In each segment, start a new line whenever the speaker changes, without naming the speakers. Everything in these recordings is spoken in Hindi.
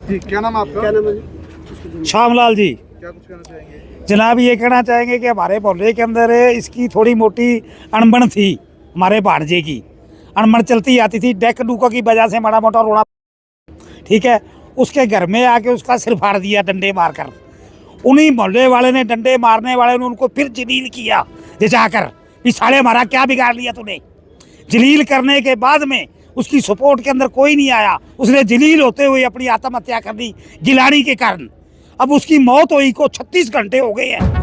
जी, क्या नाम है आपका?
क्या नाम है?
श्यामलाल जी।
क्या कुछ कहना चाहेंगे?
जनाब ये कहना चाहेंगे कि हमारे मोहल्ले के अंदर इसकी थोड़ी मोटी अनबन थी। हमारे भांजे की अनबन चलती आती थी, डेक डूका की वजह से माड़ा मोटा रोड़ा, ठीक है। उसके घर में आके उसका सिर फाड़ दिया डंडे मारकर। उन्हीं मोहल्ले वाले ने, डंडे मारने वाले ने उनको फिर जलील किया जाकर कि साले हमारा क्या बिगाड़ लिया तूने। जलील करने के बाद में उसकी सपोर्ट के अंदर कोई नहीं आया। उसने जलील होते हुए अपनी आत्महत्या कर दी गिलानी के कारण। अब उसकी मौत हुई को 36 घंटे हो गए हैं।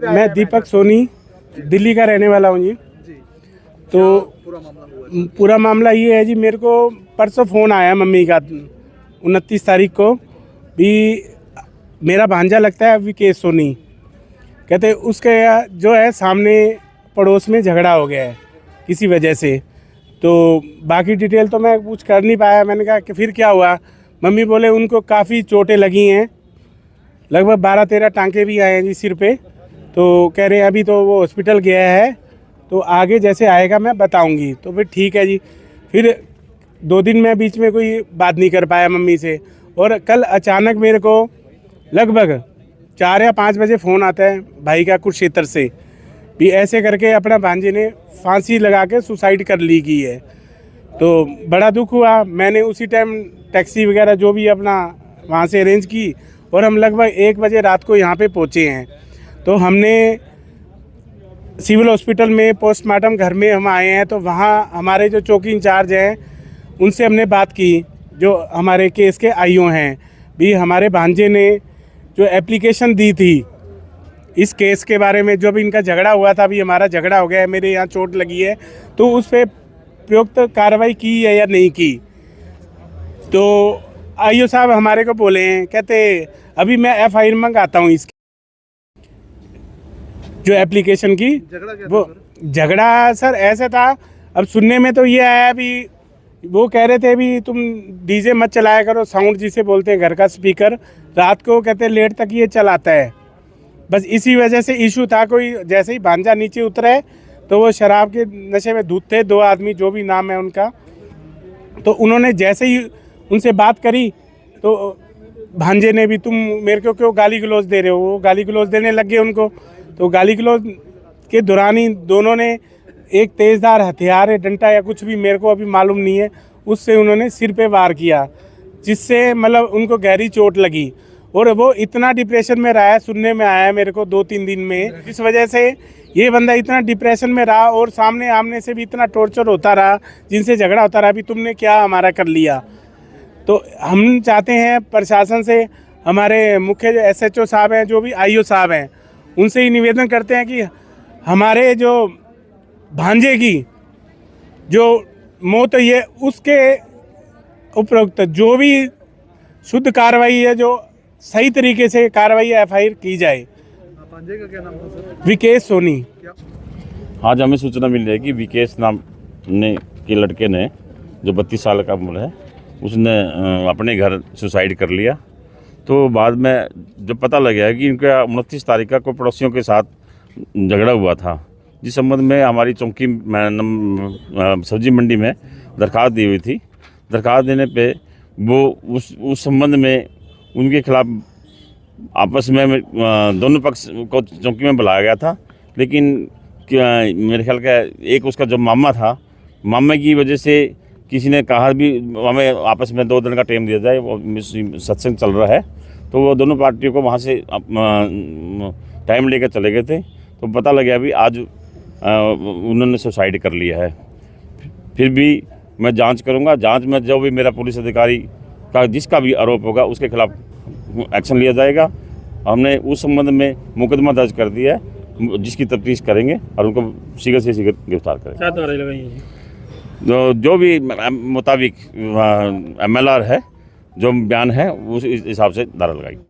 मैं दीपक सोनी दिल्ली का रहने वाला हूँ जी। तो पूरा मामला ये है जी, मेरे को परसों फ़ोन आया मम्मी का 29 तारीख को भी, मेरा भांजा लगता है विकेश सोनी, कहते उसके जो है सामने पड़ोस में झगड़ा हो गया है किसी वजह से। तो बाकी डिटेल तो मैं कुछ कर नहीं पाया। मैंने कहा कि फिर क्या हुआ। मम्मी बोले उनको काफ़ी चोटें लगी हैं, लगभग 12-13 टांके भी आए हैं जी सिर पे। तो कह रहे हैं अभी तो वो हॉस्पिटल गया है, तो आगे जैसे आएगा मैं बताऊंगी। तो फिर ठीक है जी। फिर 2 दिन में बीच में कोई बात नहीं कर पाया मम्मी से। और कल अचानक मेरे को लगभग 4 या 5 बजे फ़ोन आता है भाई का कुरुक्षेत्र से भी, ऐसे करके अपना भांजे ने फांसी लगा के सुसाइड कर ली की है। तो बड़ा दुख हुआ। मैंने उसी टाइम टैक्सी वगैरह जो भी अपना वहाँ से अरेंज की और हम लगभग 1 बजे रात को यहाँ पे पहुँचे हैं। तो हमने सिविल हॉस्पिटल में पोस्टमार्टम घर में हम आए हैं। तो वहाँ हमारे जो चौकी इंचार्ज हैं उनसे हमने बात की, जो हमारे केस के आईओ हैं भी, हमारे भांजे ने जो एप्लीकेशन दी थी इस केस के बारे में, जो भी इनका झगड़ा हुआ था, अभी हमारा झगड़ा हो गया है, मेरे यहाँ चोट लगी है, तो उस पर प्रयुक्त कार्रवाई की है या नहीं की। तो आईओ साहब हमारे को बोले हैं, कहते अभी मैं FIR मंगाता हूँ इसकी, जो एप्लीकेशन की। वो झगड़ा सर ऐसा था, अब सुनने में तो ये आया भी, वो कह रहे थे भी तुम डीजे मत चलाया करो, साउंड जिसे बोलते हैं घर का स्पीकर, रात को कहते लेट तक ये चलाता है। बस इसी वजह से इशू था। कोई जैसे ही भांजा नीचे उतरे तो वो शराब के नशे में धुत थे, 2 आदमी जो भी नाम है उनका। तो उन्होंने जैसे ही उनसे बात करी तो भांजे ने भी, तुम मेरे को क्यों गाली गलौज दे रहे हो, वो गाली गलौज देने लग गए उनको। तो गाली गलौज के दौरान ही दोनों ने एक तेज़धार हथियार है, डंडा या कुछ भी, मेरे को अभी मालूम नहीं है, उससे उन्होंने सिर पे वार किया, जिससे मतलब उनको गहरी चोट लगी। और वो इतना डिप्रेशन में रहा है, सुनने में आया है मेरे को 2-3 दिन में, जिस वजह से ये बंदा इतना डिप्रेशन में रहा और सामने आमने से भी इतना टॉर्चर होता रहा, जिनसे झगड़ा होता रहा भी तुमने क्या हमारा कर लिया। तो हम चाहते हैं प्रशासन से, हमारे मुख्य जो SHO साहब हैं, जो भी IO साहब हैं, उनसे ही निवेदन करते हैं कि हमारे जो भांजे की जो मौत हुई है उसके उपरोक्त जो भी शुद्ध कार्रवाई है, जो सही तरीके से कार्रवाई FIR की जाए।
भांजे का क्या नाम था सर?
विकेश सोनी।
आज हमें सूचना मिल रही है कि विकेश नाम के लड़के ने, जो 32 साल का उम्र है, उसने अपने घर सुसाइड कर लिया। तो बाद में जब पता लगा कि इनका 29 तारीख का कोई पड़ोसियों के साथ झगड़ा हुआ था, जिस संबंध में हमारी चौकी सब्जी मंडी में दरख्वास्त दी हुई थी। दरख्वास्त देने पे वो उस संबंध में उनके खिलाफ आपस में दोनों पक्ष को चौकी में बुलाया गया था। लेकिन मेरे ख्याल का एक उसका जो मामा था, मामा की वजह से किसी ने कहा भी हमें आपस में 2 दिन का टाइम दिया जाए, वो सत्संग चल रहा है। तो वो दोनों पार्टियों को वहाँ से टाइम लेकर चले गए थे। तो पता लगा भी आज उन्होंने सुसाइड कर लिया है। फिर भी मैं जांच करूंगा। जांच में जो भी मेरा पुलिस अधिकारी का जिसका भी आरोप होगा उसके खिलाफ एक्शन लिया जाएगा। हमने उस संबंध में मुकदमा दर्ज कर दिया है, जिसकी तफ्तीश करेंगे और उनको शीघ्र से शीघ्र गिरफ्तार करेंगे। जो भी मुताबिक MLR है, जो बयान है उस हिसाब से धारा लगाई।